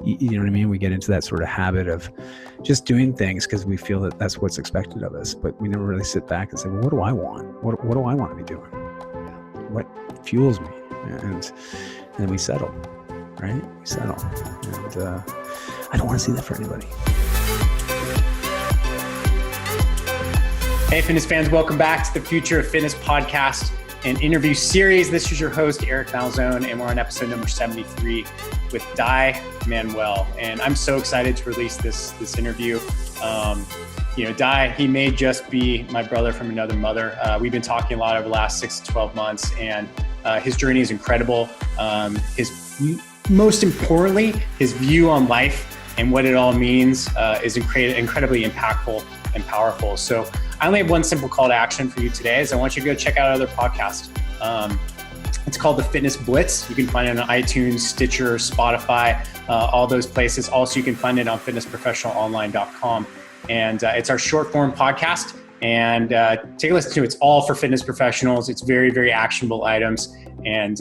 you know what I mean? We get into that sort of habit of just doing things because we feel that that's what's expected of us, but we never really sit back and say, well, what do I want? What do I want to be doing? What fuels me? And then we settle, right? We settle. And I don't want to see that for anybody. Hey, fitness fans, welcome back to the Future of Fitness podcast and interview series. This is your host, Eric Malzone, and we're on episode number 73 with Dai Manuel. And I'm so excited to release this interview. Dai, he may just be my brother from another mother. We've been talking a lot over the last 6 to 12 months, and his journey is incredible. Most importantly, his view on life and what it all means is incredibly impactful and powerful. So I only have one simple call to action for you today, is I want you to go check out our other podcast. It's called The Fitness Blitz. You can find it on iTunes, Stitcher, Spotify, all those places. Also, you can find it on fitnessprofessionalonline.com. And it's our short form podcast. And take a listen to it. It's all for fitness professionals. It's very, very actionable items. And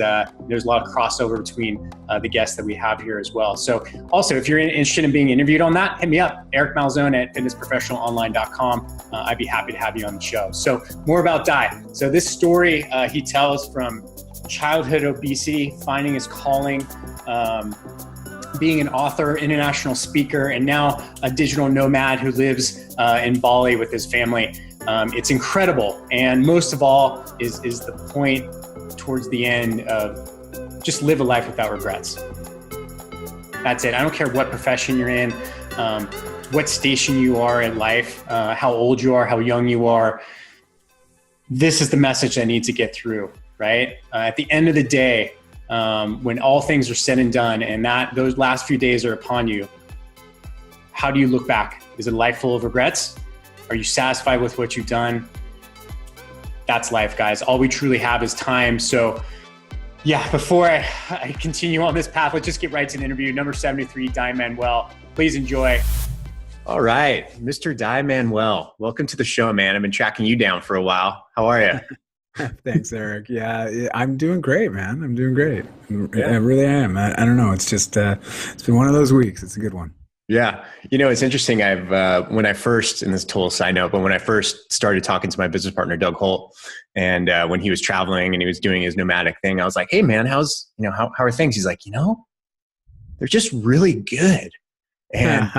there's a lot of crossover between the guests that we have here as well. So also, if you're interested in being interviewed on that, hit me up, Eric Malzone at fitnessprofessionalonline.com. I'd be happy to have you on the show. So more about Dai. So this story he tells from childhood obesity, finding his calling, being an author, international speaker, and now a digital nomad who lives in Bali with his family. It's incredible. And most of all is the point towards the end of just live a life without regrets. That's it. I don't care what profession you're in, what station you are in life, how old you are, how young you are. This is the message that needs to get through, right? At the end of the day, when all things are said and done and those last few days are upon you, how do you look back? Is it a life full of regrets? Are you satisfied with what you've done? That's life, guys. All we truly have is time. So yeah, before I continue on this path, let's just get right to the interview. Number 73, Dai Manuel. Please enjoy. All right, Mr. Dai Manuel, welcome to the show, man. I've been tracking you down for a while. How are you? Thanks, Eric. Yeah, I'm doing great, man. I'm doing great. Yeah. I really am. I don't know. It's just, it's been one of those weeks. It's a good one. Yeah. It's interesting. When I first, and this is a total side note, but when I first started talking to my business partner, Doug Holt, and when he was traveling and he was doing his nomadic thing, I was like, hey man, how are things? He's like, they're just really good. And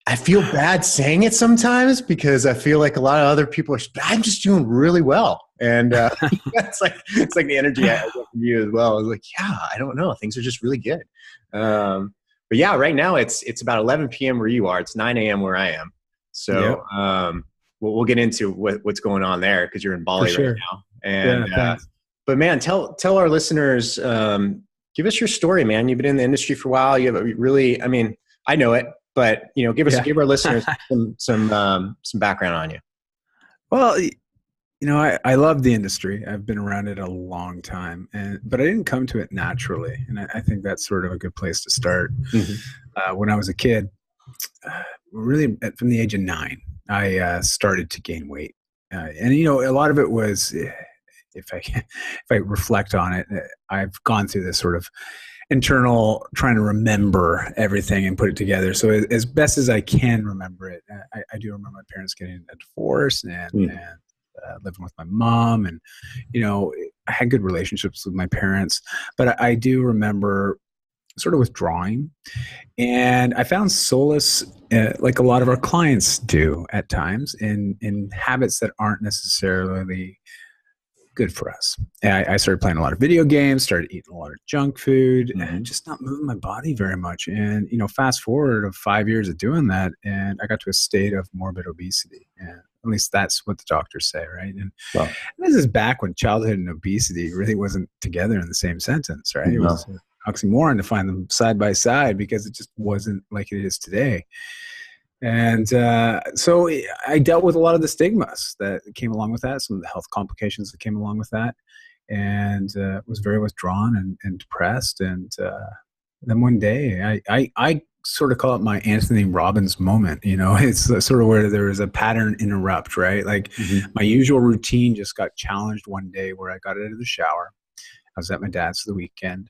I feel bad saying it sometimes because I feel like a lot of other people I'm just doing really well. And it's like the energy I get from you as well. I was like, yeah, I don't know. Things are just really good. But yeah, right now it's about 11 p.m. where you are. It's 9 a.m. where I am. So we'll get into what's going on there because you're in Bali right now. And but man, tell our listeners, give us your story, man. You've been in the industry for a while. You have a really, I know it, but give our listeners some background on you. Well, I love the industry. I've been around it a long time, but I didn't come to it naturally. And I think that's sort of a good place to start. Mm-hmm. When I was a kid, really from the age of 9, I started to gain weight. And a lot of it was, if I reflect on it, I've gone through this sort of internal trying to remember everything and put it together. So as best as I can remember it, I do remember my parents getting a divorce and living with my mom, and I had good relationships with my parents, but I do remember sort of withdrawing, and I found solace, like a lot of our clients do at times, in habits that aren't necessarily good for us. And I started playing a lot of video games, started eating a lot of junk food, and just not moving my body very much. And fast forward of 5 years of doing that, and I got to a state of morbid obesity. And at least that's what the doctors say, right? And this is back when childhood and obesity really wasn't together in the same sentence, right? It was an oxymoron to find them side by side because it just wasn't like it is today. And so I dealt with a lot of the stigmas that came along with that, some of the health complications that came along with that, and was very withdrawn and depressed. And then one day, I sort of call it my Anthony Robbins moment. It's sort of where there was a pattern interrupt, right? Like my usual routine just got challenged one day where I got out of the shower. I was at my dad's for the weekend,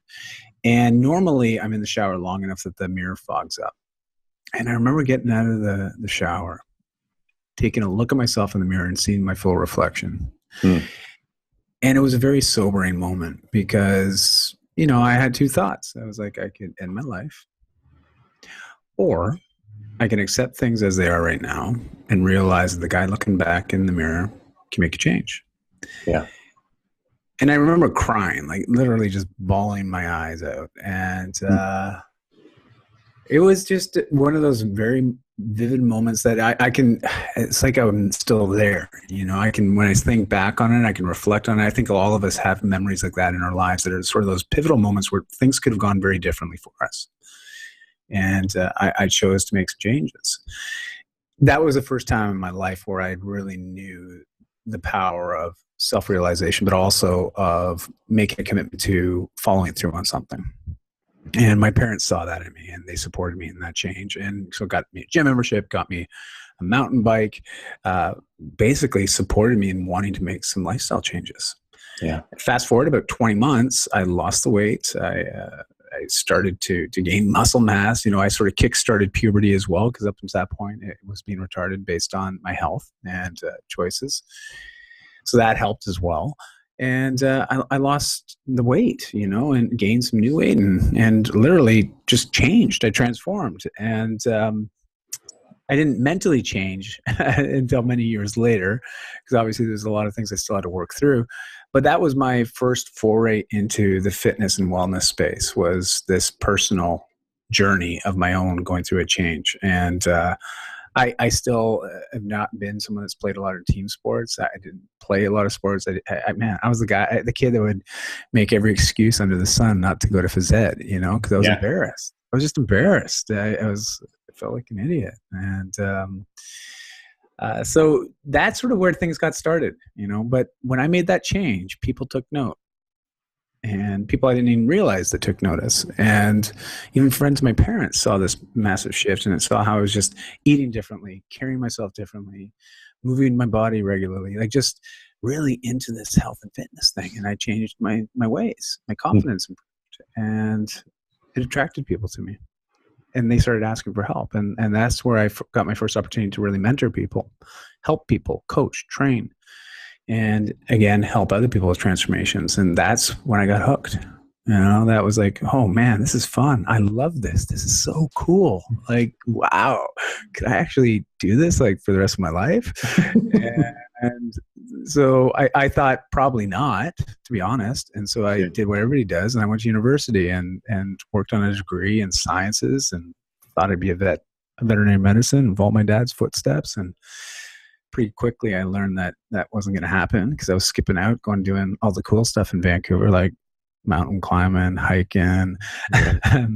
And normally I'm in the shower long enough that the mirror fogs up. And I remember getting out of the shower, taking a look at myself in the mirror and seeing my full reflection. And it was a very sobering moment because, I had two thoughts. I was like, I could end my life, or I can accept things as they are right now and realize that the guy looking back in the mirror can make a change. Yeah. And I remember crying, like literally just bawling my eyes out. And it was just one of those very vivid moments that I can, it's like I'm still there. I can, when I think back on it, I can reflect on it. I think all of us have memories like that in our lives that are sort of those pivotal moments where things could have gone very differently for us. And I chose to make some changes. That was the first time in my life where I really knew the power of self-realization, but also of making a commitment to following through on something. And my parents saw that in me, and they supported me in that change. And so got me a gym membership, got me a mountain bike, basically supported me in wanting to make some lifestyle changes. Yeah. Fast forward about 20 months, I lost the weight. I started to gain muscle mass. I sort of kick-started puberty as well, because up until that point, it was being retarded based on my health and choices. So that helped as well. And I lost the weight, and gained some new weight and literally just changed. I transformed. And I didn't mentally change until many years later, because obviously there's a lot of things I still had to work through. But that was my first foray into the fitness and wellness space, was this personal journey of my own going through a change. And I still have not been someone that's played a lot of team sports. I didn't play a lot of sports. I was the kid that would make every excuse under the sun not to go to phys ed, because I was embarrassed. I was just embarrassed. I felt like an idiot. And so that's sort of where things got started, but when I made that change, people took note. And people I didn't even realize that took notice. And even friends of my parents saw this massive shift, and it saw how I was just eating differently, carrying myself differently, moving my body regularly, like just really into this health and fitness thing. And I changed my ways, my confidence improved, and it attracted people to me. And they started asking for help. And that's where I got my first opportunity to really mentor people, help people, coach, train. And again, help other people with transformations. And that's when I got hooked. That was like, oh man, this is fun. I love this. This is so cool. Like, wow, could I actually do this like for the rest of my life? And so I thought probably not, to be honest. And so I did what everybody does. And I went to university and worked on a degree in sciences and thought I'd be a veterinary medicine and follow my dad's footsteps. And pretty quickly, I learned that wasn't going to happen, because I was skipping out, doing all the cool stuff in Vancouver, like mountain climbing, hiking, I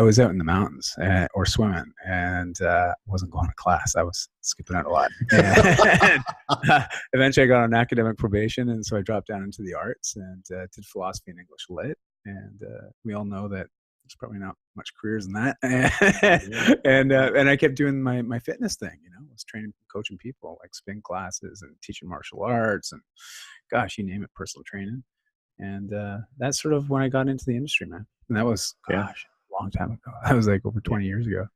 was out in the mountains or swimming, and wasn't going to class. I was skipping out a lot. And, eventually, I got on academic probation, and so I dropped down into the arts and did philosophy and English lit. And we all know that there's probably not much careers in that. And I kept doing my fitness thing, was training, coaching people, like spin classes and teaching martial arts and gosh, you name it, personal training. And that's sort of when I got into the industry, man. And that was, a long time ago. That was like over 20 years ago.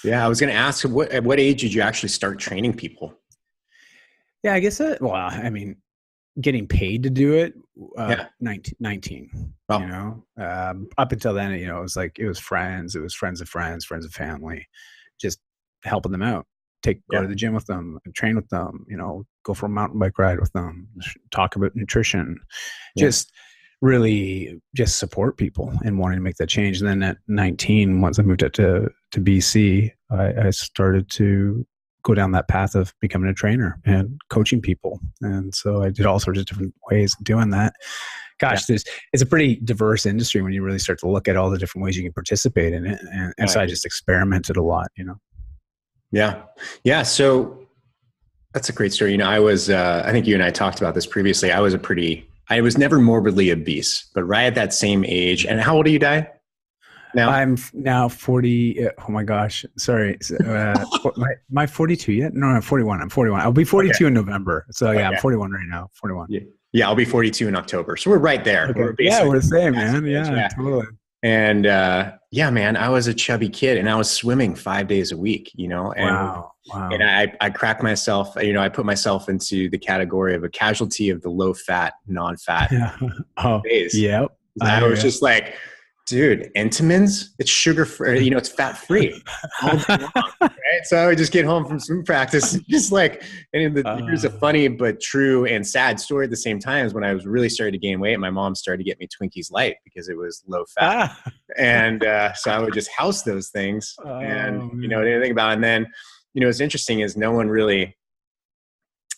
Yeah. I was going to ask, at what age did you actually start training people? Yeah, I guess getting paid to do it, 19, oh. Up until then, it was friends of friends, friends of family, just helping them out, go to the gym with them, train with them, go for a mountain bike ride with them, talk about nutrition, just really just support people and wanting to make that change. And then at 19, once I moved up to BC, I started to go down that path of becoming a trainer and coaching people. And so I did all sorts of different ways of doing that. Gosh, it's a pretty diverse industry when you really start to look at all the different ways you can participate in it. And so I just experimented a lot, Yeah. Yeah. So that's a great story. I was, I think you and I talked about this previously. I was never morbidly obese, but right at that same age. And how old are you, Dai? Now? I'm now 40. Oh my gosh. Sorry. Am I 42 yet? No, I'm 41. I'm 41. I'll be 42 in November. So yeah, I'm 41 right now. 41. Yeah, I'll be 42 in October. So we're right there. Okay. Yeah, we're the same, man. Age, Yeah, totally. And yeah, man, I was a chubby kid and I was swimming 5 days a week, you know, Wow. and I cracked myself, you know, I put myself into the category of a casualty of the low fat, non-fat Oh, phase. yep. I was just like, dude, Entenmann's, it's sugar free, you know, it's fat free all day long, right? So I would just get home from swim practice, just like, and here's a funny but true and sad story at the same time. Is when I was really starting to gain weight, my mom started to get me Twinkies Light because it was low fat, and so I would just house those things, and you know, didn't think about it. And then, you know, what's interesting is no one really,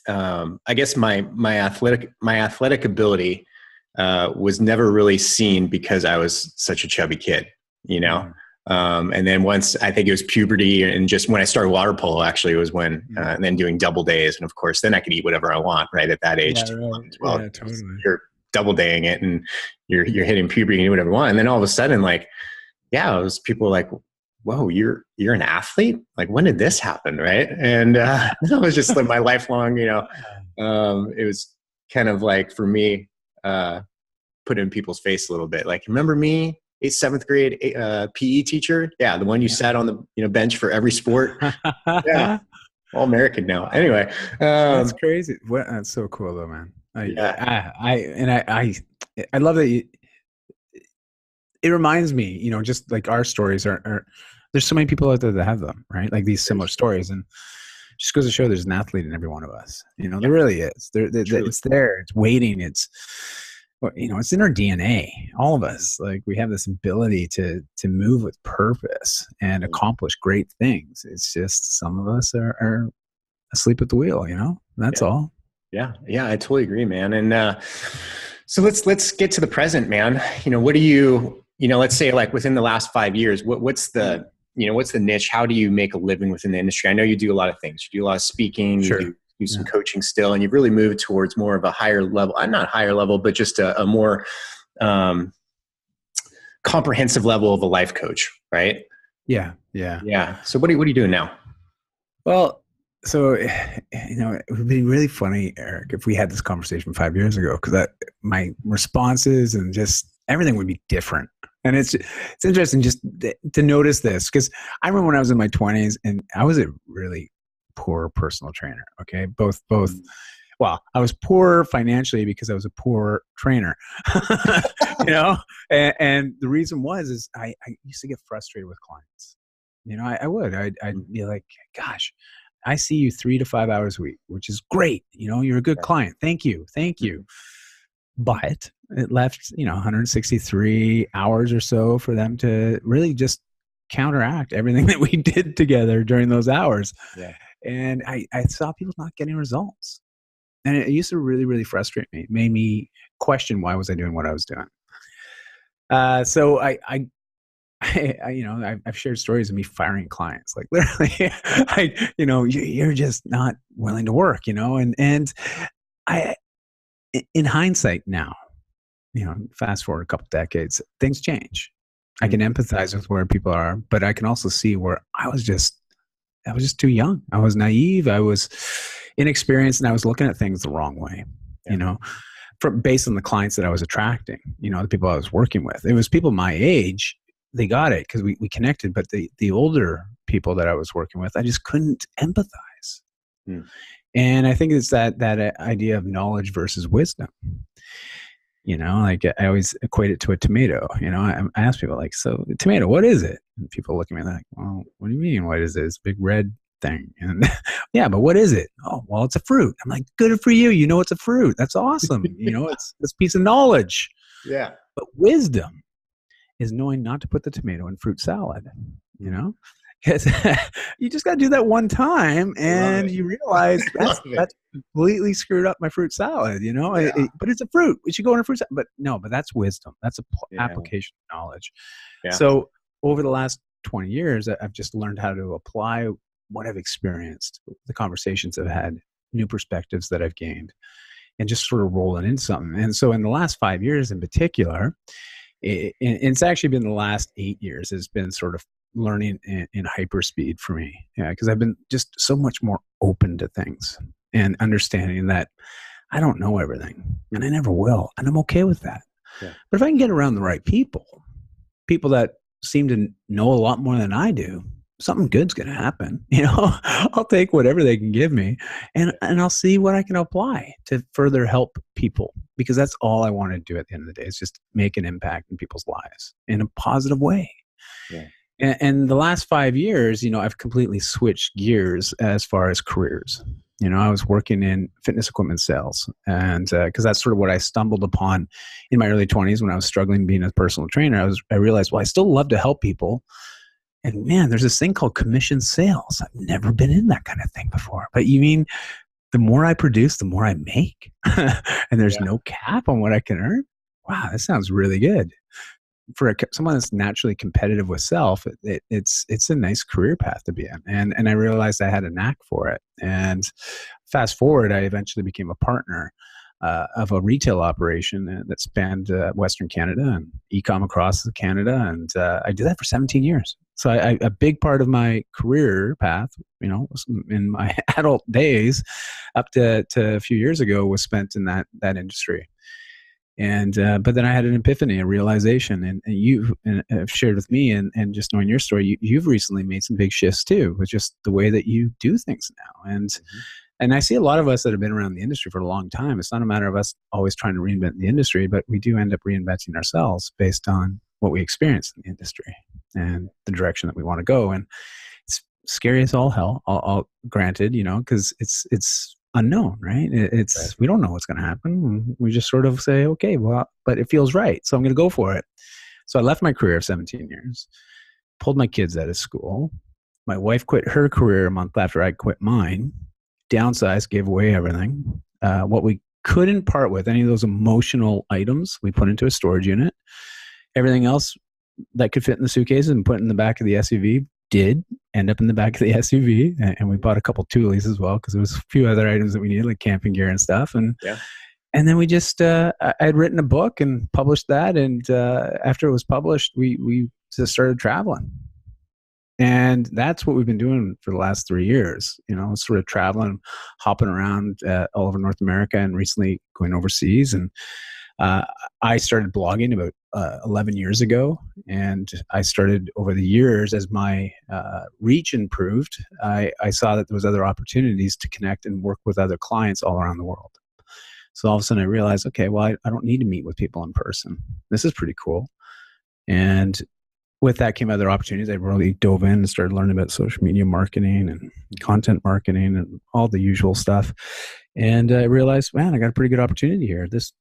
I guess my athletic ability was never really seen because I was such a chubby kid, you know? And then once, I think it was puberty, and just when I started water polo, actually, was when, and then doing double days. And of course, then I could eat whatever I want, right? At that age, well, totally. You're double daying it and you're hitting puberty and you do whatever you want. And then all of a sudden, like, yeah, it was people like, whoa, you're an athlete? Like, when did this happen? Right. And that was just like my lifelong, you know, it was kind of like, for me, put in people's face a little bit. Like, remember me, seventh grade PE teacher? Yeah, the one you sat on the bench for every sport. Yeah, all American now. Anyway, that's crazy. That's so cool, though, man. I love that. It reminds me, you know, just like our stories are. There's so many people out there that have them, right? Like these similar stories, and just goes to show there's an athlete in every one of us. You know, there really is. It's there. It's waiting. It's, you know, it's in our DNA. All of us, like, we have this ability to move with purpose and accomplish great things. It's just some of us are asleep at the wheel. You know, that's all. Yeah, I totally agree, man. And so let's get to the present, man. You know, what do you know? Let's say, like, within the last 5 years, what's the niche? How do you make a living within the industry? I know you do a lot of things. You do a lot of speaking. Sure. You do some coaching still, and you've really moved towards more of a higher level, not higher level, but just a more comprehensive level of a life coach, right? Yeah. So what are you doing now? Well, so, you know, it would be really funny, Eric, if we had this conversation 5 years ago, because my responses and just everything would be different. And it's interesting just to notice this, because I remember when I was in my 20s and I was a really poor personal trainer. Okay. Both, well, I was poor financially because I was a poor trainer, you know, and the reason is I used to get frustrated with clients. You know, I'd be like, gosh, I see you 3 to 5 hours a week, which is great. You know, you're a good client. Thank you. But it left, you know, 163 hours or so for them to really just counteract everything that we did together during those hours. Yeah. And I saw people not getting results. And it used to really, really frustrate me. It made me question, why was I doing what I was doing? So you know, I've shared stories of me firing clients, like literally, you know, you're just not willing to work, you know, and in hindsight now, you know, fast forward a couple decades, things change. I can empathize with where people are, but I can also see where I was just too young. I was naive. I was inexperienced, and I was looking at things the wrong way, you know, based on the clients that I was attracting, you know, the people I was working with. It was people my age. They got it because we connected, but the older people that I was working with, I just couldn't empathize. And I think it's that idea of knowledge versus wisdom. You know, like I always equate it to a tomato. You know, I ask people, like, so the tomato, what is it? And people look at me like, well, what do you mean? What is it? It's a big red thing. And yeah, but what is it? Oh, well, it's a fruit. I'm like, good for you. You know, it's a fruit. That's awesome. You know, it's this piece of knowledge. Yeah. But wisdom is knowing not to put the tomato in fruit salad, you know? Because you just got to do that one time, and you realize that's completely screwed up my fruit salad, you know? Yeah. But it's a fruit. We should go in a fruit salad. But no, that's wisdom. That's application of knowledge. Yeah. So over the last 20 years, I've just learned how to apply what I've experienced, the conversations I've had, new perspectives that I've gained, and just sort of roll it into something. And so in the last 5 years in particular, it's actually been the last 8 years has been sort of learning in hyperspeed for me. Yeah, because I've been just so much more open to things and understanding that I don't know everything, and I never will, and I'm okay with that. Yeah. But if I can get around the right people that seem to know a lot more than I do, something good's going to happen. I'll take whatever they can give me, and I'll see what I can apply to further help people, because that's all I want to do at the end of the day, is just make an impact in people's lives in a positive way. Yeah. And the last 5 years, I've completely switched gears as far as careers. I was working in fitness equipment sales, and because that's sort of what I stumbled upon in my early 20s when I was struggling being a personal trainer. I realized, well, I still love to help people. And man, there's this thing called commission sales. I've never been in that kind of thing before. But you mean the more I produce, the more I make? And there's no cap on what I can earn? Wow, that sounds really good. For someone that's naturally competitive with self, it's a nice career path to be in. And I realized I had a knack for it. And fast forward, I eventually became a partner of a retail operation that spanned Western Canada and e-com across Canada. And I did that for 17 years. So a big part of my career path, in my adult days up to a few years ago, was spent in that industry. And but then I had an epiphany, a realization, and you have shared with me, and just knowing your story, you've recently made some big shifts too, with just the way that you do things now. And I see a lot of us that have been around the industry for a long time. It's not a matter of us always trying to reinvent the industry, but we do end up reinventing ourselves based on what we experience in the industry and the direction that we want to go. And it's scary as all hell, all granted, because it's unknown, right? We don't know what's going to happen. We just sort of say, okay, well, but it feels right, so I'm going to go for it. So I left my career of 17 years, pulled my kids out of school. My wife quit her career a month after I quit mine, downsized, gave away everything. What we couldn't part with, any of those emotional items, we put into a storage unit. Everything else that could fit in the suitcases and put in the back of the SUV did end up in the back of the SUV, and we bought a couple toolies as well, because there was a few other items that we needed, like camping gear and stuff. And then we just I'd written a book and published that, and after it was published, we just started traveling. And that's what we've been doing for the last 3 years, sort of traveling, hopping around all over North America, and recently going overseas. And I started blogging about 11 years ago, and I started over the years, as my reach improved, I saw that there was other opportunities to connect and work with other clients all around the world. So all of a sudden I realized, okay, well, I don't need to meet with people in person. This is pretty cool. And with that came other opportunities. I really dove in and started learning about social media marketing and content marketing and all the usual stuff. And I realized, man, I got a pretty good opportunity here. This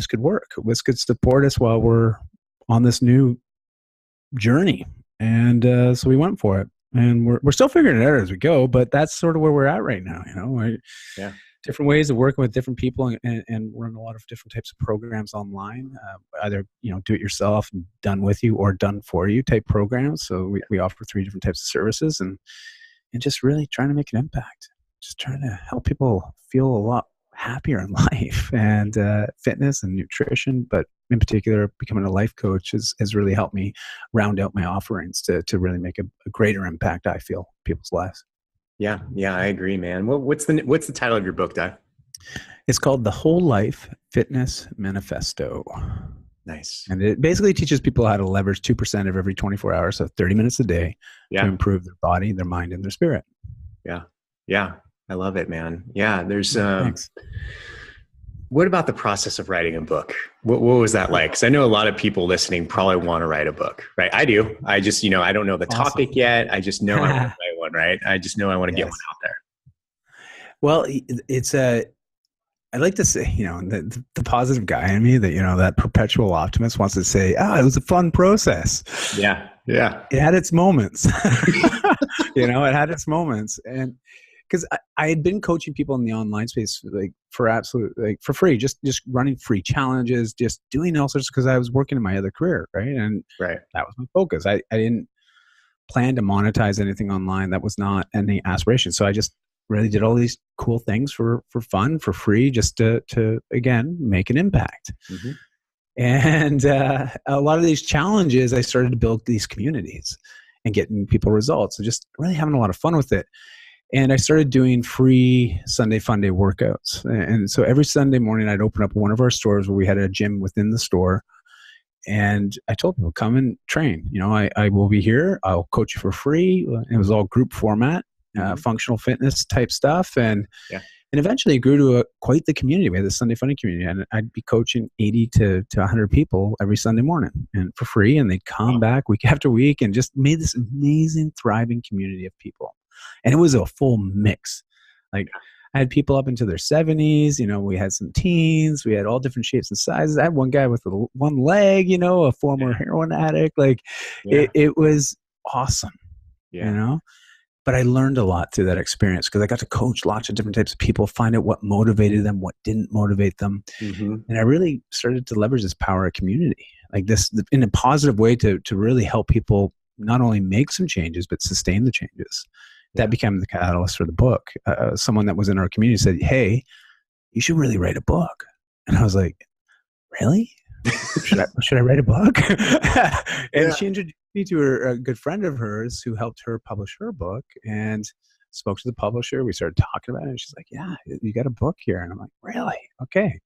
could work. This could support us while we're on this new journey. And so we went for it. And we're still figuring it out as we go, but that's sort of where we're at right now. Different ways of working with different people, and run a lot of different types of programs online, either do it yourself, done with you, or done for you type programs. So we offer 3 different types of services, and just really trying to make an impact, just trying to help people feel a lot happier in life, and fitness and nutrition, but in particular becoming a life coach has really helped me round out my offerings to really make a greater impact, I feel, in people's lives. Yeah, I agree, man. What's the title of your book, Dai? It's called The Whole Life Fitness Manifesto. Nice. And it basically teaches people how to leverage 2% of every 24 hours, so 30 minutes a day, to improve their body, their mind, and their spirit. Yeah. I love it, man. Yeah, there's Thanks. What about the process of writing a book? What was that like? Because I know a lot of people listening probably want to write a book, right? I do. I just, I don't know the topic yet. I just know I want to write one, right? I just know I want to get one out there. Well, I like to say, the positive guy in me, that, that perpetual optimist wants to say, it was a fun process. Yeah. It had its moments. It had its moments. And because I had been coaching people in the online space for free, just running free challenges, just doing all sorts, because I was working in my other career, right? And that was my focus. I didn't plan to monetize anything online. That was not any aspiration. So I just really did all these cool things for fun, for free, just to again make an impact. Mm-hmm. And a lot of these challenges, I started to build these communities and getting people results, and just really having a lot of fun with it. And I started doing free Sunday Fun Day workouts. And so every Sunday morning, I'd open up one of our stores where we had a gym within the store. And I told people, come and train. I will be here. I'll coach you for free. It was all group format, functional fitness type stuff. And eventually it grew to quite the community. We had the Sunday Funny community, and I'd be coaching 80 to 100 people every Sunday morning and for free. And they'd come back week after week and just made this amazing, thriving community of people. And it was a full mix. Like, I had people up into their 70s. We had some teens. We had all different shapes and sizes. I had one guy with one leg, a former heroin addict. Like, it was awesome, But I learned a lot through that experience because I got to coach lots of different types of people, find out what motivated them, what didn't motivate them. And I really started to leverage this power of community, like this, in a positive way, to really help people not only make some changes, but sustain the changes. That became the catalyst for the book. Someone that was in our community said, hey, you should really write a book. And I was like, really? should I write a book? And she introduced me to a good friend of hers who helped her publish her book, and spoke to the publisher. We started talking about it, and she's like, yeah, you got a book here. And I'm like, really? Okay.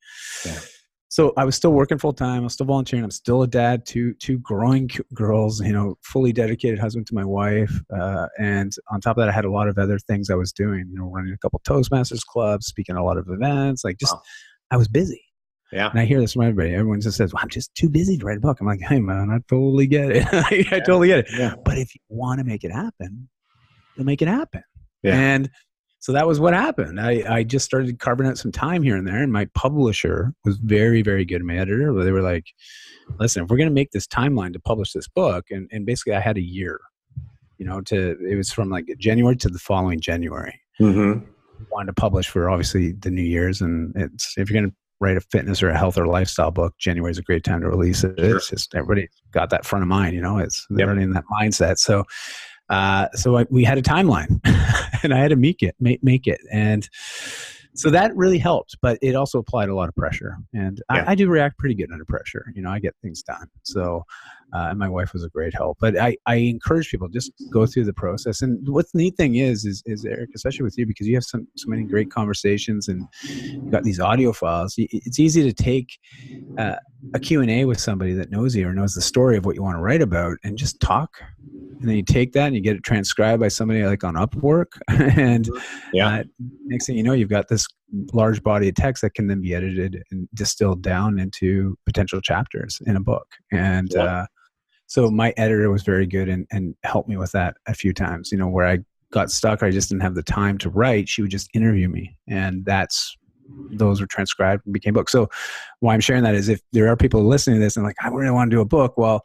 Yeah. So I was still working full time. I was still volunteering. I'm still a dad to two growing girls, fully dedicated husband to my wife. And on top of that, I had a lot of other things I was doing, running a couple Toastmasters clubs, speaking at a lot of events, I was busy. Yeah. And I hear this from everybody. Everyone just says, well, I'm just too busy to write a book. I'm like, hey man, I totally get it. I totally get it. Yeah. But if you want to make it happen, you'll make it happen. Yeah. And so that was what happened. I just started carving out some time here and there, and my publisher was very, very good. My editor, they were like, listen, if we're going to make this timeline to publish this book, and basically I had a year, it was from like January to the following January. Mm-hmm. Wanted to publish for obviously the New Year's, and if you're going to write a fitness or a health or lifestyle book, January is a great time to release it. Sure. It's just, everybody got that front of mind, they're already in that mindset. So we had a timeline and I had to make it. And so that really helped, but it also applied a lot of pressure, and I do react pretty good under pressure. I get things done. So, and my wife was a great help, but I encourage people just go through the process. And what's the neat thing is Eric, especially with you, because you have so many great conversations and you've got these audio files. It's easy to take a Q&A with somebody that knows you or knows the story of what you want to write about and just talk. And then you take that and you get it transcribed by somebody like on Upwork. And next thing you know, you've got this large body of text that can then be edited and distilled down into potential chapters in a book. And so my editor was very good and helped me with that a few times, where I got stuck or I just didn't have the time to write. She would just interview me, and those were transcribed and became books. So why I'm sharing that is if there are people listening to this and like, I really want to do a book, well,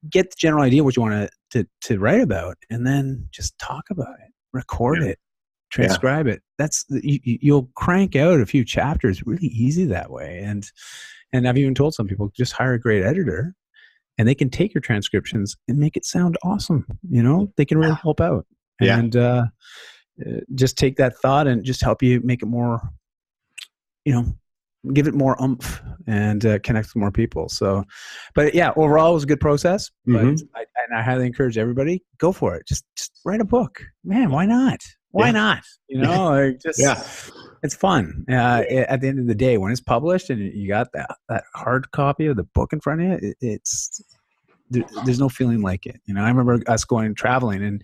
get the general idea what you want to write about, and then just talk about it, record it, transcribe it. That's you'll crank out a few chapters really easy that way. And I've even told some people, just hire a great editor and they can take your transcriptions and make it sound awesome. They can really help out. And just take that thought and just help you make it more, give it more oomph and connect with more people. So, but overall it was a good process. But I highly encourage everybody, go for it. Just write a book, man. Why not? Why not? It's fun. At the end of the day, when it's published and you got that hard copy of the book in front of you, there's no feeling like it. I remember us going traveling, and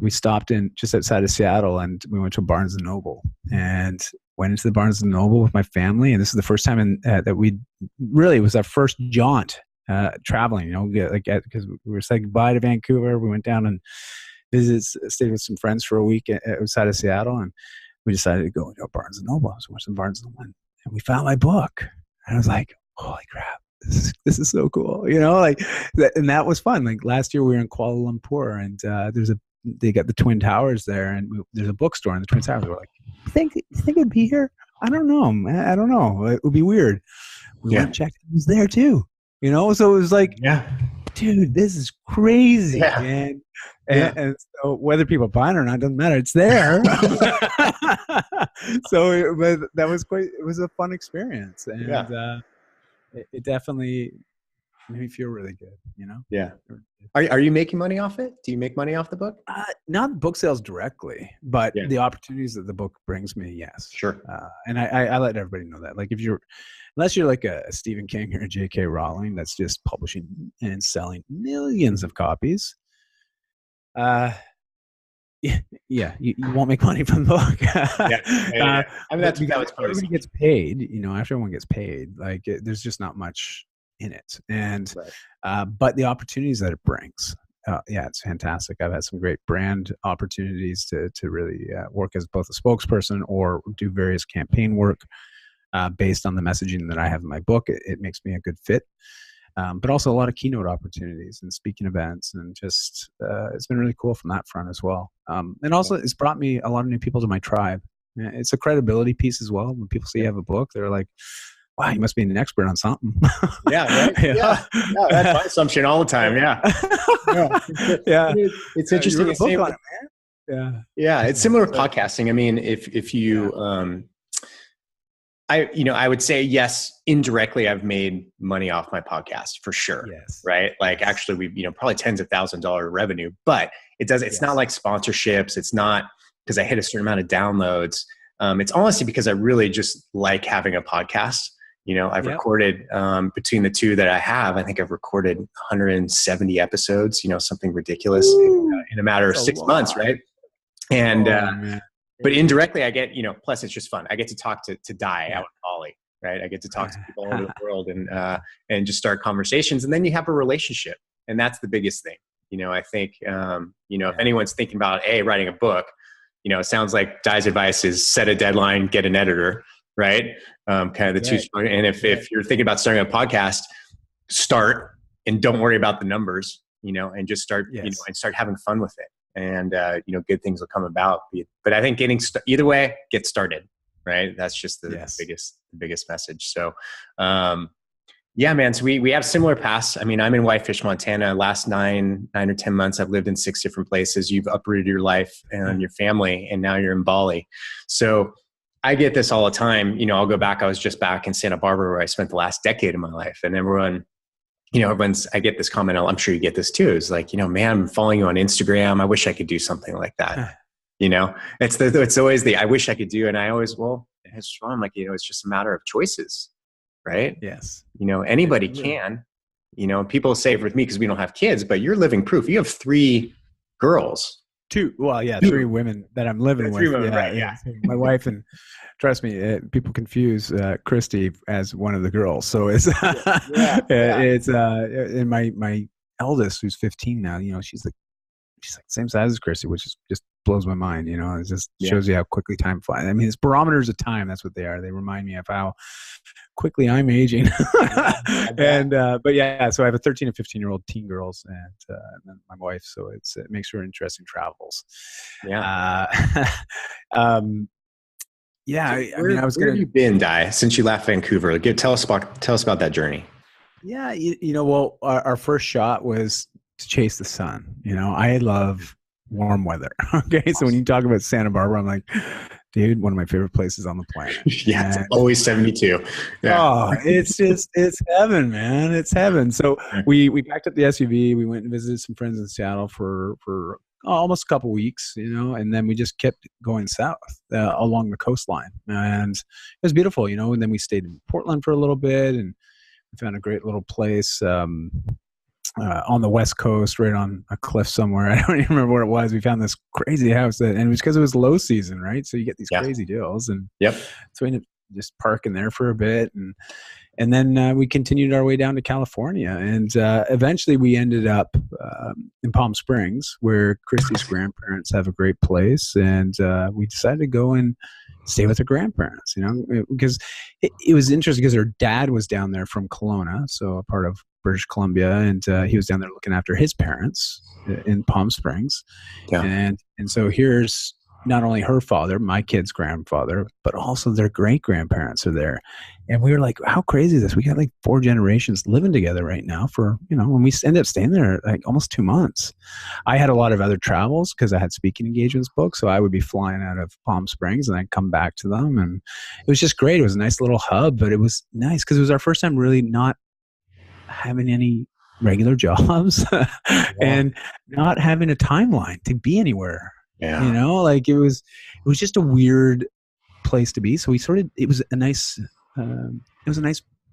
we stopped in just outside of Seattle, and we went to Barnes and Noble, and went into the Barnes and Noble with my family. And this is the first time that it was our first jaunt traveling, because we were saying goodbye to Vancouver. We went down and stayed with some friends for a week outside of Seattle, and we decided to go into Barnes and Noble. So we went to Barnes and Noble, and we found my book, and I was like, holy crap, this is so cool, and that was fun. Like last year we were in Kuala Lumpur, and they got the Twin Towers there, and there's a bookstore in the Twin Towers. We're like, you think it'd be here? I don't know, man. I don't know. It would be weird. We went and checked. It was there too. So it was like, dude, this is crazy, man. And so whether people buy it or not doesn't matter. It's there. So it was a fun experience, and it definitely made me feel really good, Yeah. Are you making money off it? Do you make money off the book? Not book sales directly, but Yeah. the opportunities that the book brings me, yes. Sure. And I let everybody know that. Like unless you're like a Stephen King or a J.K. Rowling that's just publishing and selling millions of copies, yeah, you won't make money from the book. Yeah. I mean, that was everybody gets paid. After everyone gets paid, like there's just not much in it, and but the opportunities that it brings, it's fantastic. I've had some great brand opportunities to really work as both a spokesperson or do various campaign work based on the messaging that I have in my book. It makes me a good fit. But also a lot of keynote opportunities and speaking events, and just it's been really cool from that front as well. And also it's brought me a lot of new people to my tribe. It's a credibility piece as well. When people see you have a book, they're like, wow, you must be an expert on something. Yeah, right? Yeah, that's my assumption all the time. Yeah. Yeah. It's interesting. You wrote a book on it, man. Yeah. It's similar to podcasting. I mean, if you, I would say, yes, indirectly, I've made money off my podcast for sure. Yes. Right. Like actually we've, probably tens of $1,000s revenue, but it's not like sponsorships. It's not because I hit a certain amount of downloads. It's honestly because I really just like having a podcast. I've recorded between the two that I have, I think I've recorded 170 episodes, something ridiculous in a matter of 6 months. Right. And, but indirectly I get, plus it's just fun. I get to talk to Dai out in Bali, right? I get to talk to people all over the world and just start conversations. And then you have a relationship, and that's the biggest thing. I think, if anyone's thinking about, writing a book, it sounds like Dai's advice is set a deadline, get an editor, right? Kind of the two. And if you're thinking about starting a podcast, start and don't worry about the numbers, and just start, and start having fun with it. And, good things will come about. But I think either way, get started, right? That's just the biggest message. So, man, so we have similar paths. I mean, I'm in Whitefish, Montana. Last 9 or 10 months, I've lived in 6 different places. You've uprooted your life and your family, and now you're in Bali. So I get this all the time. I'll go back. I was just back in Santa Barbara where I spent the last decade of my life, and I get this comment, I'm sure you get this too. It's like, man, I'm following you on Instagram. I wish I could do something like that. It's always I wish I could do. And I always, it's wrong. Like, it's just a matter of choices, right? Yes. Anybody can, people say with me, cause we don't have kids, but you're living proof. You have 3 girls. 2. Well, 3 women that I'm living with. 3 women, right? Yeah. My wife, and trust me, people confuse Christy as one of the girls. So it's it's and my eldest, who's 15 now. She's like same size as Christy, which is just blows my mind. It just shows you how quickly time flies. I mean, it's barometers of time. That's what they are. They remind me of how quickly I'm aging. And so I have a 13 and 15-year-old teen girls, and then my wife. So it makes for interesting travels. Yeah. Where have you been, Dai, since you left Vancouver? Tell us about that journey. Yeah, our first shot was to chase the sun. I love warm weather. Okay, awesome. So when you talk about Santa Barbara, I'm like, dude, one of my favorite places on the planet. It's always 72. Yeah. Oh, it's heaven, man. It's heaven. So we packed up the SUV. We went and visited some friends in Seattle for almost a couple weeks, and then we just kept going south along the coastline, and it was beautiful, and then we stayed in Portland for a little bit, and we found a great little place on the West Coast, right on a cliff somewhere. I don't even remember what it was. We found this crazy house and it was because it was low season, right? So you get these crazy deals, and so we ended up just parking there for a bit, and then we continued our way down to California, and eventually we ended up in Palm Springs, where Christy's grandparents have a great place, and we decided to go and stay with her grandparents, because it was interesting because her dad was down there from Kelowna, so a part of British Columbia, and he was down there looking after his parents in Palm Springs, and so here's not only her father, my kid's grandfather, but also their great grandparents are there. And we were like, how crazy is this? We got like 4 generations living together right now for, when we ended up staying there like almost 2 months. I had a lot of other travels because I had speaking engagements booked. So I would be flying out of Palm Springs and I'd come back to them. And it was just great. It was a nice little hub, but it was nice because it was our first time really not having any regular jobs and not having a timeline to be anywhere. Yeah. Like it was just a weird place to be. So it was a nice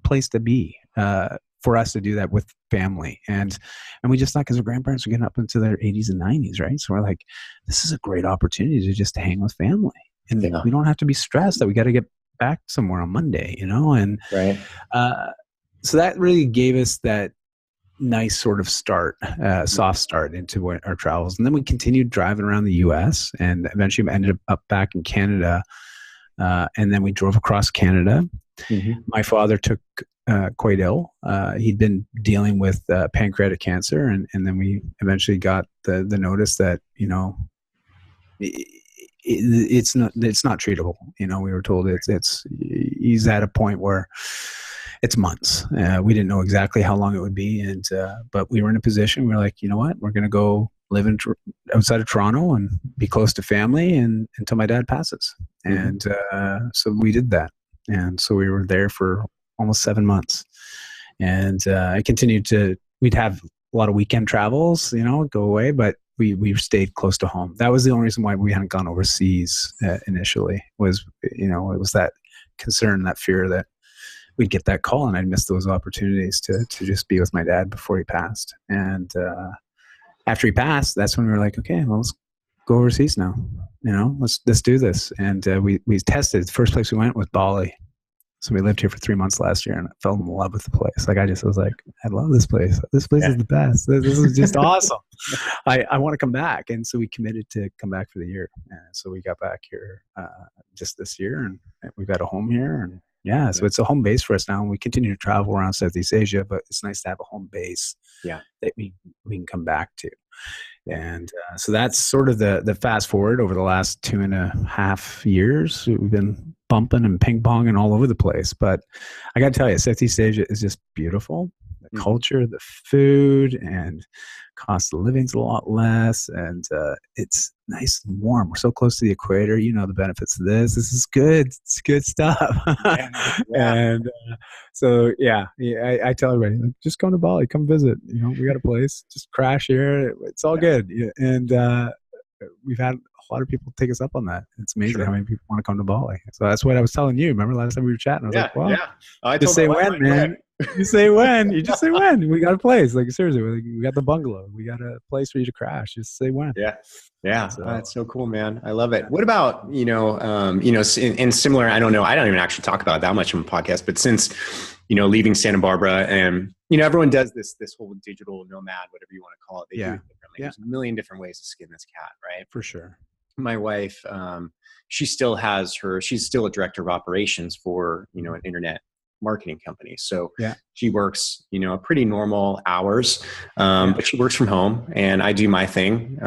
place to be for us to do that with family. And we just thought, because our grandparents were getting up into their 80s and 90s, right? So we're like, this is a great opportunity to just hang with family. And we don't have to be stressed that we got to get back somewhere on Monday, and right. So that really gave us that nice sort of start, soft start into our travels. And then we continued driving around the US and eventually ended up back in Canada. And then we drove across Canada. Mm-hmm. My father took quite ill. He'd been dealing with pancreatic cancer. And then we eventually got the notice that, it's not treatable. We were told he's at a point where it's months. We didn't know exactly how long it would be. But we were in a position, we were like, you know what, we're going to go live outside of Toronto and be close to family until my dad passes. Mm-hmm. And so we did that. And so we were there for almost 7 months. And I continued we'd have a lot of weekend travels, go away, but we stayed close to home. That was the only reason why we hadn't gone overseas initially, was, it was that concern, that fear that we'd get that call and I'd miss those opportunities to just be with my dad before he passed. And after he passed, that's when we were like, okay, well, let's go overseas now. Let's do this. And we tested. The first place we went was Bali. So we lived here for 3 months last year, and I fell in love with the place. Like, I was like, I love this place. This place is the best. This is just awesome. I want to come back. And so we committed to come back for the year. And so we got back here just this year, and we've got a home here. And so it's a home base for us now. And we continue to travel around Southeast Asia, but it's nice to have a home base that we can come back to. And so that's sort of the fast forward over the last 2.5 years. We've been bumping and ping ponging all over the place. But I got to tell you, Southeast Asia is just beautiful. The culture, the food, and cost of living's a lot less. And it's nice and warm. We're so close to the equator. The benefits of this. This is good. It's good stuff. And so, I tell everybody, like, just come to Bali, come visit. We got a place. Just crash here. It's all good. And we've had a lot of people take us up on that. It's amazing how many people want to come to Bali. So that's what I was telling you. Remember last time we were chatting? I was like, wow. I just say when, man. You say when. You just say when. We got a place. Like, seriously, we got the bungalow. We got a place for you to crash. Just say when. Yeah. So, that's so cool, man. I love it. What about, in similar, I don't know, I don't even actually talk about it that much on the podcast, but since, leaving Santa Barbara and, everyone does this whole digital nomad, whatever you want to call it. They do it differently. There's a million different ways to skin this cat, right? For sure. My wife, she's still a director of operations for, an internet marketing company. So she works, pretty normal hours, but she works from home and I do my thing,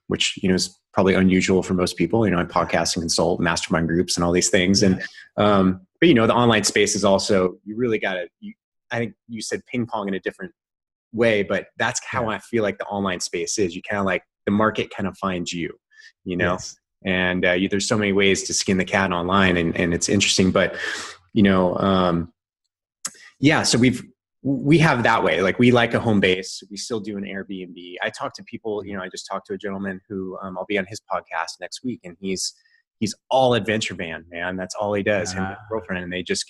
which, is probably unusual for most people. I podcast and consult mastermind groups and all these things. And, but the online space is also, you really got to, I think you said ping pong in a different way, but that's how I feel like the online space is. You kind of like the market kind of finds you, and there's so many ways to skin the cat online and it's interesting, but so we have that way. Like, we like a home base. We still do an Airbnb. I talk to people, I just talked to a gentleman who I'll be on his podcast next week, and he's all adventure van, man. That's all he does. Him and his girlfriend, and he does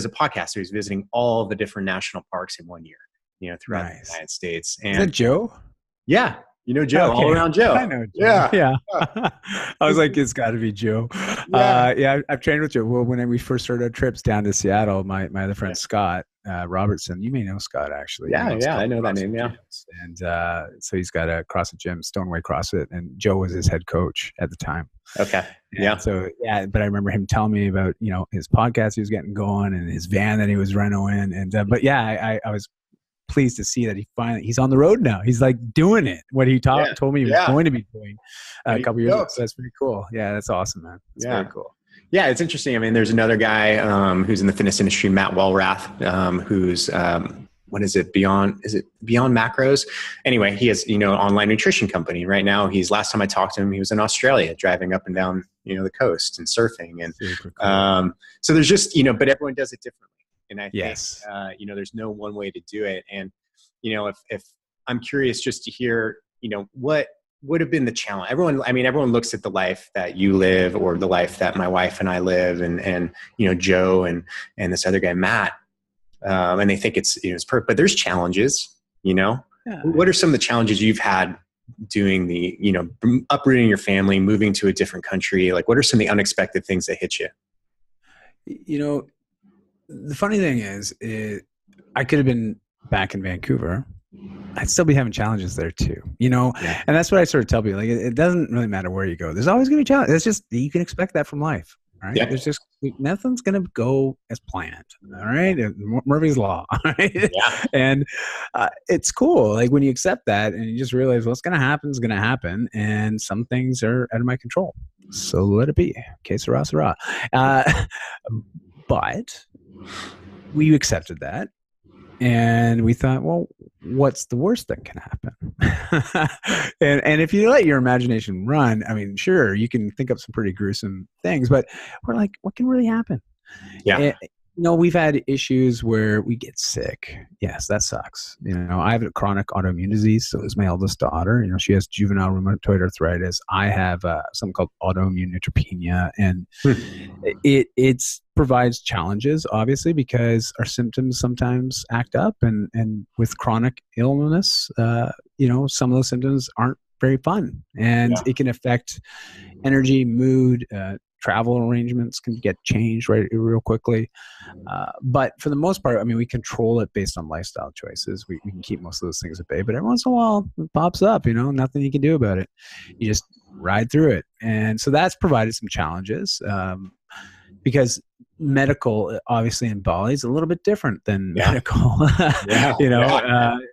a podcast. So he's visiting all the different national parks in 1 year, throughout the United States. And is that Joe? Yeah. Joe, all around Joe. I know Joe. Yeah. I was like, it's got to be Joe. I've trained with Joe. Well, when we first started our trips down to Seattle, my other friend, Scott Robertson, you may know Scott, actually. Yeah, I know that name, And so he's got a CrossFit gym, Stoneway CrossFit, and Joe was his head coach at the time. Okay. So, but I remember him telling me about, his podcast he was getting going and his van that he was renting. And, I was pleased to see that he's on the road now. He's like doing it. What he told me he was going to be doing a couple years ago. So that's pretty cool. Yeah, that's awesome, man. It's very cool. Yeah, it's interesting. I mean, there's another guy who's in the fitness industry, Matt Walrath, who's what is it? Beyond Macros? Anyway, he has, an online nutrition company. Right now, last time I talked to him, he was in Australia driving up and down, the coast and surfing. And so there's just, but everyone does it differently. And I think, Yes. there's no one way to do it. And, if I'm curious just to hear, what would have been the challenge? Everyone looks at the life that you live or the life that my wife and I live and Joe and this other guy, Matt, and they think it's perfect, but there's challenges, Yeah. What are some of the challenges you've had doing the, uprooting your family, moving to a different country? Like, what are some of the unexpected things that hit you? The funny thing is, I could have been back in Vancouver. I'd still be having challenges there too, Yeah. and that's what I sort of tell people. Like, it doesn't really matter where you go. There's always going to be challenges. It's just, you can expect that from life. Right? Yeah. There's just nothing's going to go as planned. All right. Murphy's Law. All right. Yeah. And it's cool. Like, when you accept that and you just realize what's going to happen is going to happen. And some things are out of my control. So let it be. Que sera, sera. But we accepted that. And we thought, well, what's the worst that can happen? and if you let your imagination run, sure, you can think up some pretty gruesome things, but we're like, what can really happen? Yeah. We've had issues where we get sick. Yes, that sucks. I have a chronic autoimmune disease. So does my eldest daughter. She has juvenile rheumatoid arthritis. I have something called autoimmune neutropenia, and it provides challenges, obviously, because our symptoms sometimes act up, and with chronic illness, some of those symptoms aren't very fun, and it can affect energy, mood, travel arrangements can get changed real quickly. But for the most part, we control it based on lifestyle choices. We can keep most of those things at bay, but every once in a while it pops up, nothing you can do about it. You just ride through it. And so that's provided some challenges, because medical, obviously, in Bali is a little bit different than medical.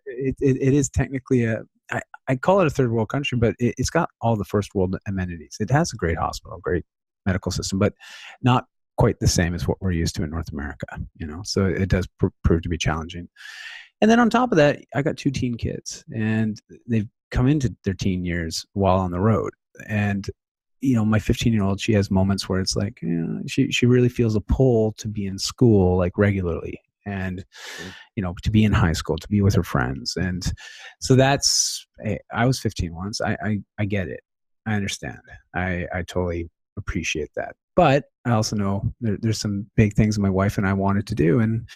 It is technically I call it a third world country, but it's got all the first world amenities. It has a great hospital, great medical system, but not quite the same as what we're used to in North America, so it does prove to be challenging. And then on top of that, I got 2 teen kids, and they've come into their teen years while on the road. And, my 15-year-old, she has moments where it's like, she really feels a pull to be in school, like, regularly, and, to be in high school, to be with her friends. And so I was 15 once. I get it. I understand. I totally appreciate that. But I also know there's some big things my wife and I wanted to do, and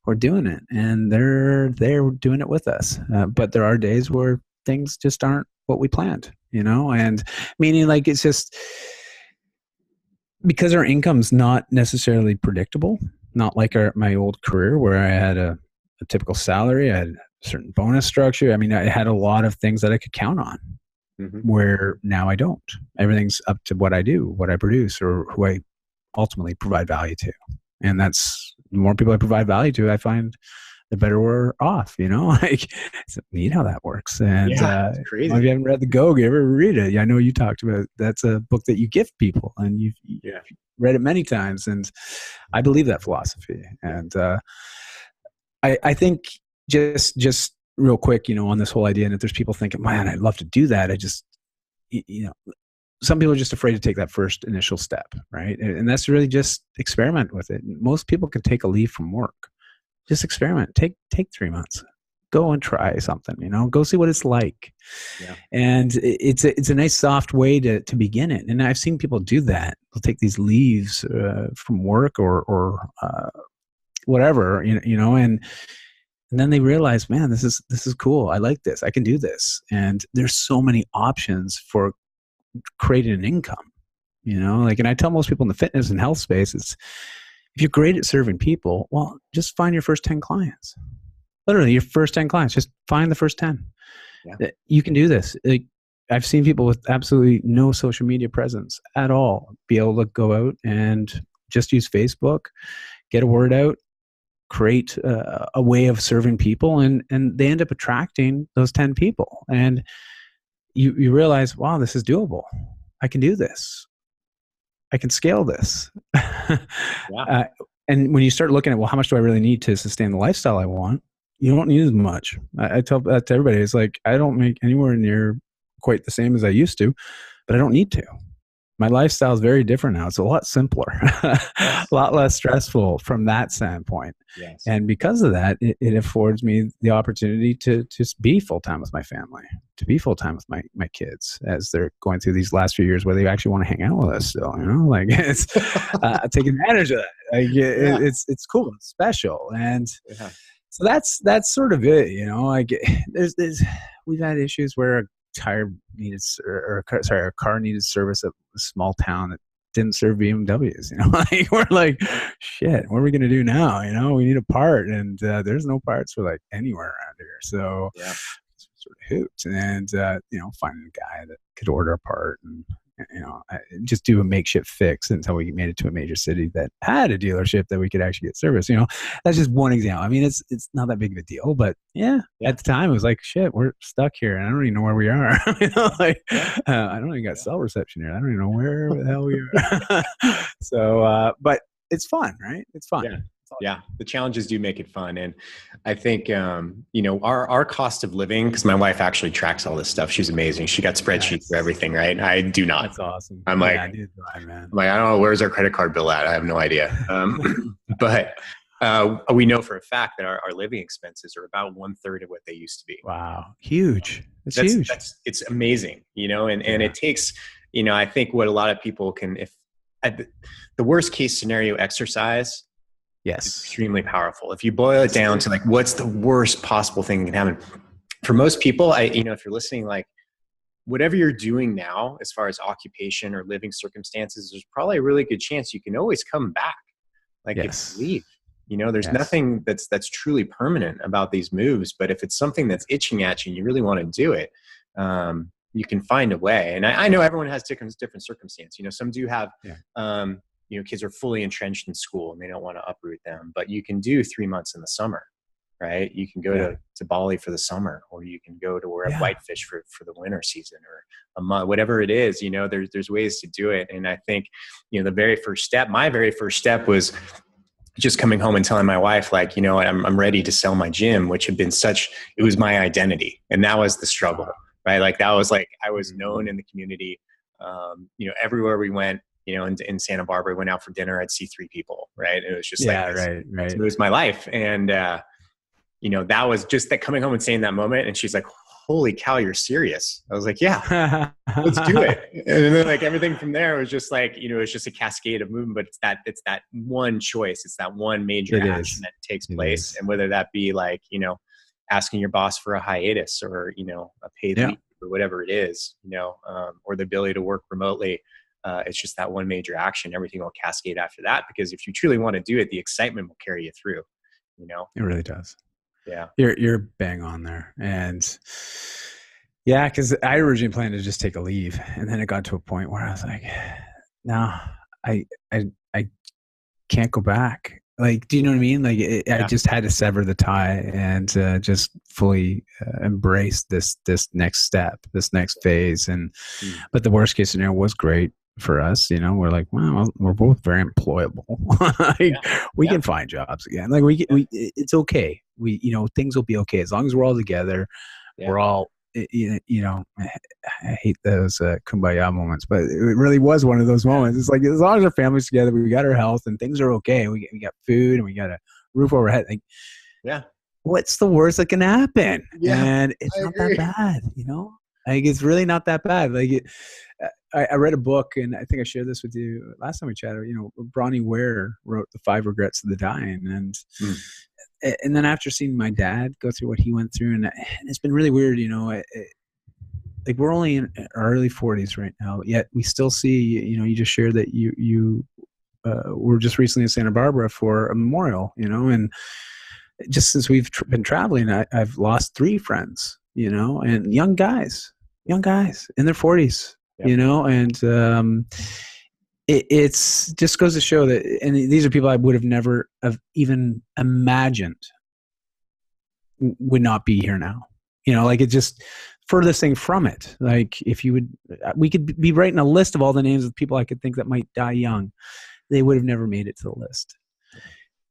we're doing it, and they're doing it with us. But there are days where things just aren't what we planned, and meaning, like, it's just because our income's not necessarily predictable, not like my old career where I had a typical salary, I had a certain bonus structure. I had a lot of things that I could count on. Mm-hmm. Where now I don't. Everything's up to what I do, what I produce, or who I ultimately provide value to. And that's, the more people I provide value to, I find the better we're off, Like, it's neat how that works. And it's crazy. If you haven't read The Go Giver, read it. I know you talked about, that's a book that you gift people, and you've read it many times. And I believe that philosophy. And I think just real quick, on this whole idea, and if there's people thinking, man, I'd love to do that, I just, some people are just afraid to take that first initial step, right? And that's really just experiment with it. Most people can take a leave from work. Just experiment. Take 3 months. Go and try something, go see what it's like. Yeah. And it's a nice soft way to begin it. And I've seen people do that. They'll take these leaves from work or whatever, and then they realize, man, this is cool. I like this. I can do this. And there's so many options for creating an income, and I tell most people in the fitness and health space, it's, if you're great at serving people, well, just find your first 10 clients. Literally, your first 10 clients, just find the first 10. Yeah. You can do this. Like, I've seen people with absolutely no social media presence at all be able to go out and just use Facebook, get a word out, create a way of serving people, and they end up attracting those 10 people. And you realize, wow, this is doable. I can do this. I can scale this. Yeah. And when you start looking at, well, how much do I really need to sustain the lifestyle I want? You don't need as much. I tell that to everybody. It's like, I don't make anywhere near quite the same as I used to, but I don't need to. My lifestyle is very different now. It's a lot simpler, a Yes. lot less stressful from that standpoint. Yes. And because of that, it affords me the opportunity to just be full time with my family, to be full time with my kids as they're going through these last few years where they actually want to hang out with us still, like it's, take advantage of that. Like Yeah. it's cool. It's special. And Yeah. so that's sort of it, like there's, we've had issues where a tire needed, a car needed service at a small town that didn't serve BMWs, like we're like, shit, what are we going to do now? We need a part, and there's no parts for like anywhere around here. So Yeah. sort of hooped, and finding a guy that could order a part and just do a makeshift fix until we made it to a major city that had a dealership that we could actually get service. That's just one example. I mean, it's not that big of a deal, but yeah, at the time it was like, shit, we're stuck here and I don't even know where we are. I don't even got cell reception here. I don't even know where the hell we are. So, but it's fun, right? It's fun. Yeah. Yeah, the challenges do make it fun. And I think, our cost of living, because my wife actually tracks all this stuff. She's amazing. She got spreadsheets for everything, right? I do not. That's awesome. I'm like, man. I don't know, where's our credit card bill at? I have no idea. But we know for a fact that our living expenses are about 1/3 of what they used to be. Wow. Huge. It's huge. It's amazing, and it takes, I think what a lot of people can, the worst case scenario exercise, yes, is extremely powerful. If you boil it down to like, what's the worst possible thing that can happen? For most people, if you're listening, like whatever you're doing now, as far as occupation or living circumstances, there's probably a really good chance you can always come back. Like if you leave, there's nothing that's truly permanent about these moves. But if it's something that's itching at you and you really want to do it, you can find a way. And I know everyone has different circumstances. Some do have, kids are fully entrenched in school and they don't want to uproot them, but you can do 3 months in the summer, right? You can go to Bali for the summer, or you can go to Whitefish for the winter season, or a month, whatever it is, there's ways to do it. And I think, my very first step was just coming home and telling my wife, like, I'm ready to sell my gym, which had been it was my identity. And that was the struggle, right? Like that was like, I was known in the community, everywhere we went. In Santa Barbara, went out for dinner, I'd see 3 people, right? It was just right. It was my life. And, that was just that coming home and saying that moment. And she's like, holy cow, you're serious. I was like, yeah, let's do it. And then like everything from there was just like, it's just a cascade of movement, but it's that one choice. It's that one major action that takes place. And whether that be like, asking your boss for a hiatus or, a paid leave or whatever it is, or the ability to work remotely. It's just that one major action. Everything will cascade after that, because if you truly want to do it, the excitement will carry you through, It really does. Yeah. You're bang on there. And yeah, because I originally planned to just take a leave. And then it got to a point where I was like, no, I can't go back. Like, do you know what I mean? Like I just had to sever the tie and just fully embrace this next step, this next phase. And, but the worst case scenario was great for us. We're like, well, we're both very employable. We can find jobs again. Like it's okay. Things will be okay. As long as we're all together, we're all, I hate those kumbaya moments, but it really was one of those moments. It's like, as long as our family's together, we got our health and things are okay. We got food and we got a roof over our head. Like, what's the worst that can happen? And it's not that bad, Like, it's really not that bad. Like, I read a book, and I think I shared this with you last time we chatted. Bronnie Ware wrote The 5 Regrets of the Dying, and then after seeing my dad go through what he went through, and it's been really weird. Like we're only in our early 40s right now, yet we still see. You just shared that you were just recently in Santa Barbara for a memorial. And just since we've been traveling, I've lost 3 friends. And young guys in their 40s. And it's just goes to show that, and these are people I would have never have even imagined would not be here now. Like it just furthest thing from it. Like we could be writing a list of all the names of people I could think that might die young. They would have never made it to the list.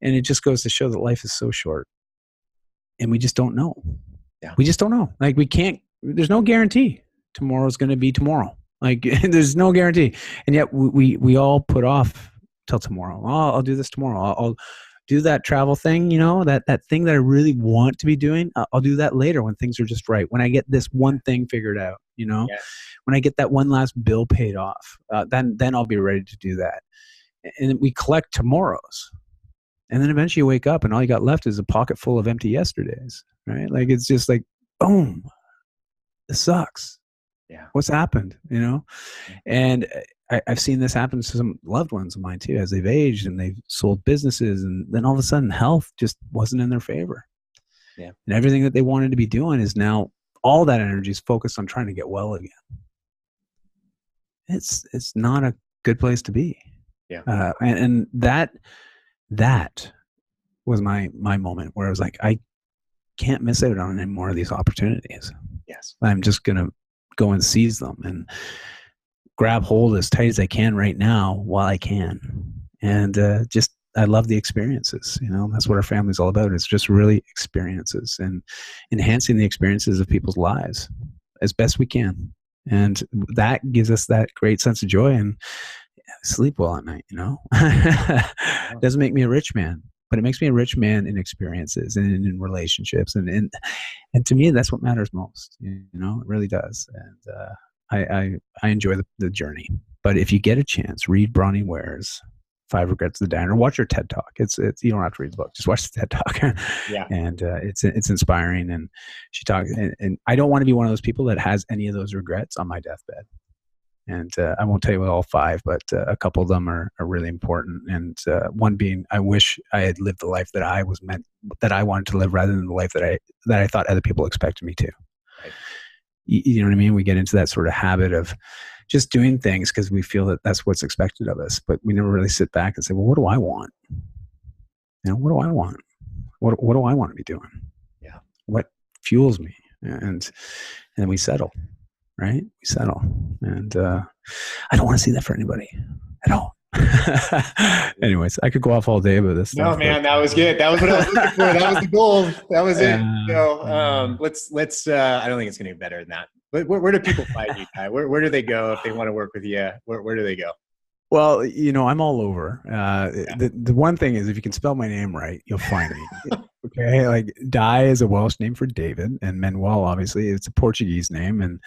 And it just goes to show that life is so short, and we just don't know. We just don't know. Like there's no guarantee tomorrow's going to be tomorrow. Like there's no guarantee. And yet we all put off till tomorrow. I'll do this tomorrow. I'll do that travel thing, that thing that I really want to be doing. I'll do that later when things are just right. When I get this one thing figured out, Yeah. when I get that one last bill paid off, then I'll be ready to do that. And we collect tomorrows. And then eventually you wake up and all you got left is a pocket full of empty yesterdays, right? Like, it's just like, boom, this sucks. Yeah. What's happened, And I've seen this happen to some loved ones of mine too, as they've aged and they've sold businesses, and then all of a sudden health just wasn't in their favor. Yeah. And everything that they wanted to be doing is now all that energy is focused on trying to get well again. It's not a good place to be. Yeah. And that was my moment where I was like, I can't miss out on any more of these opportunities. Yes. I'm just going to go and seize them and grab hold as tight as I can right now while I can. And I love the experiences. That's what our family's all about. It's just really experiences and enhancing the experiences of people's lives as best we can. And that gives us that great sense of joy, and sleep well at night. It doesn't make me a rich man, but it makes me a rich man in experiences and in relationships. And to me, that's what matters most. It really does. And I enjoy the journey. But if you get a chance, read Bronnie Ware's 5 Regrets of the Dying, or watch her TED Talk. It's you don't have to read the book, just watch the TED Talk. Yeah. And it's inspiring. And she talks, and I don't want to be one of those people that has any of those regrets on my deathbed. And I won't tell you all 5, but a couple of them are really important. And one being, I wish I had lived the life that I wanted to live, rather than the life that I thought other people expected me to. Right. You know what I mean? We get into that sort of habit of just doing things because we feel that that's what's expected of us, but we never really sit back and say, well, what do I want? What do I want? What do I want to be doing? Yeah. What fuels me? And then we settle. Right? We settle. And I don't want to see that for anybody at all. Anyways, I could go off all day about this stuff. No, man, that was good. That was what I was looking for. That was the goal. That was it. Let's I don't think it's going to get better than that. But where do people find you, Dai? Where do they go if they want to work with you? Where do they go? Well, I'm all over. The one thing is, if you can spell my name right, you'll find me. Okay, like Dai is a Welsh name for David, and Manuel, obviously, it's a Portuguese name, and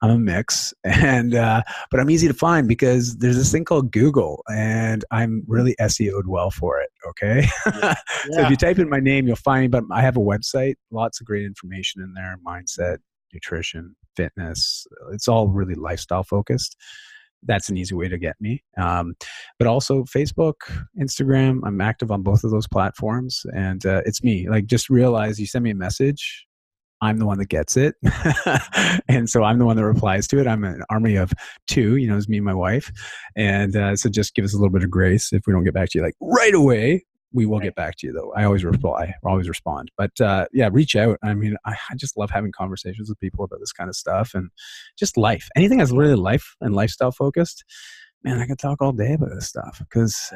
I'm a mix. And but I'm easy to find because there's this thing called Google, and I'm really SEO'd well for it. Okay, Yeah. So if you type in my name, you'll find me. But I have a website, lots of great information in there: mindset, nutrition, fitness. It's all really lifestyle focused. That's an easy way to get me. But also Facebook, Instagram, I'm active on both of those platforms. And it's me. Like, just realize you send me a message, I'm the one that gets it. And so I'm the one that replies to it. I'm an army of 2, it's me and my wife. And so just give us a little bit of grace if we don't get back to you like right away. We will get back to you, though. I always reply, always respond. But yeah, reach out. I mean, I just love having conversations with people about this kind of stuff and just life. Anything that's really life and lifestyle focused, man, I could talk all day about this stuff because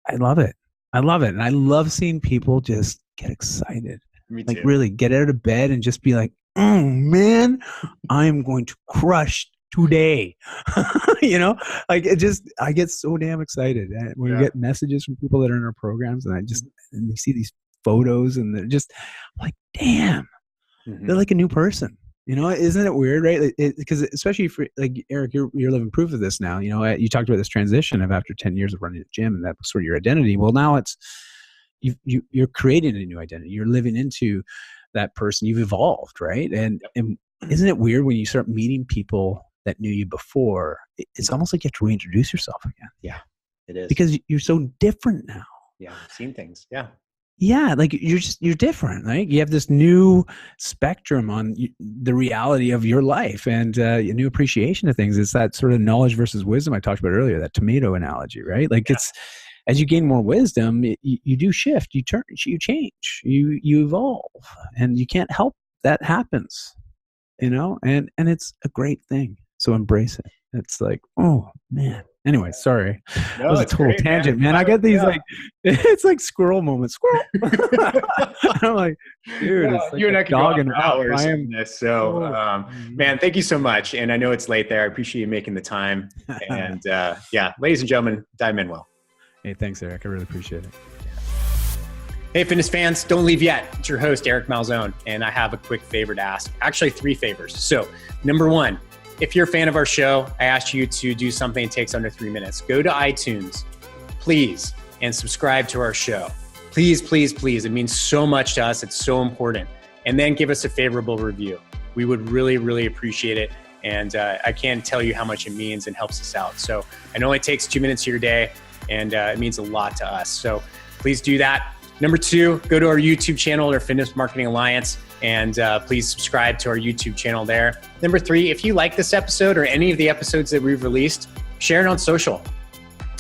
I love it. I love it. And I love seeing people just get excited. Me too. Like, really get out of bed and just be like, oh, man, I am going to crush today. Like, I get so damn excited. And when we get messages from people that are in our programs, and they see these photos, and they're just like, damn, they're like a new person. Isn't it weird, right? Because especially for like Eric, you're living proof of this now. You talked about this transition of after 10 years of running a gym, and that was sort of your identity. Well, now it's you're creating a new identity. You're living into that person. You've evolved, right? And isn't it weird when you start meeting people that knew you before? It's almost like you have to reintroduce yourself again. Yeah, it is, because you're so different now. Yeah, I've seen things. Yeah, like you're different, right? You have this new spectrum on the reality of your life, and a new appreciation of things. It's that sort of knowledge versus wisdom I talked about earlier, that tomato analogy, right? Like, it's, as you gain more wisdom, you do shift, you change, you evolve, and you can't help that happens, and it's a great thing. So embrace it. It's like, oh man, Anyway, sorry. No, That was a it's total great, tangent, man. man. I get these Yeah. like, it's like squirrel moments. Squirrel. I'm like, dude, Yeah, it's like you and a I could go dog on and a for pup. hours I on am. this. So, man, thank you so much. And I know it's late there. I appreciate you making the time. And yeah, ladies and gentlemen, Dai Manuel. Hey, thanks, Eric. I really appreciate it. Hey, fitness fans, don't leave yet. It's your host, Eric Malzone, and I have a quick favor to ask. Actually, 3 favors. So, number 1, if you're a fan of our show, I ask you to do something that takes under 3 minutes. Go to iTunes, please, and subscribe to our show. Please, please, please. It means so much to us. It's so important. And then give us a favorable review. We would really, really appreciate it. And I can't tell you how much it means and helps us out. So I know it takes 2 minutes of your day, and it means a lot to us. So please do that. Number 2, go to our YouTube channel, our Fitness Marketing Alliance, and please subscribe to our YouTube channel there. Number 3, if you like this episode or any of the episodes that we've released, share it on social.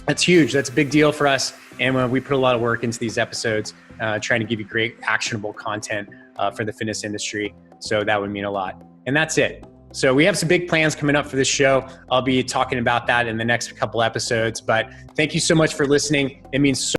That's huge. That's a big deal for us. And we put a lot of work into these episodes, trying to give you great actionable content for the fitness industry. So that would mean a lot. And that's it. So we have some big plans coming up for this show. I'll be talking about that in the next couple episodes. But thank you so much for listening. It means so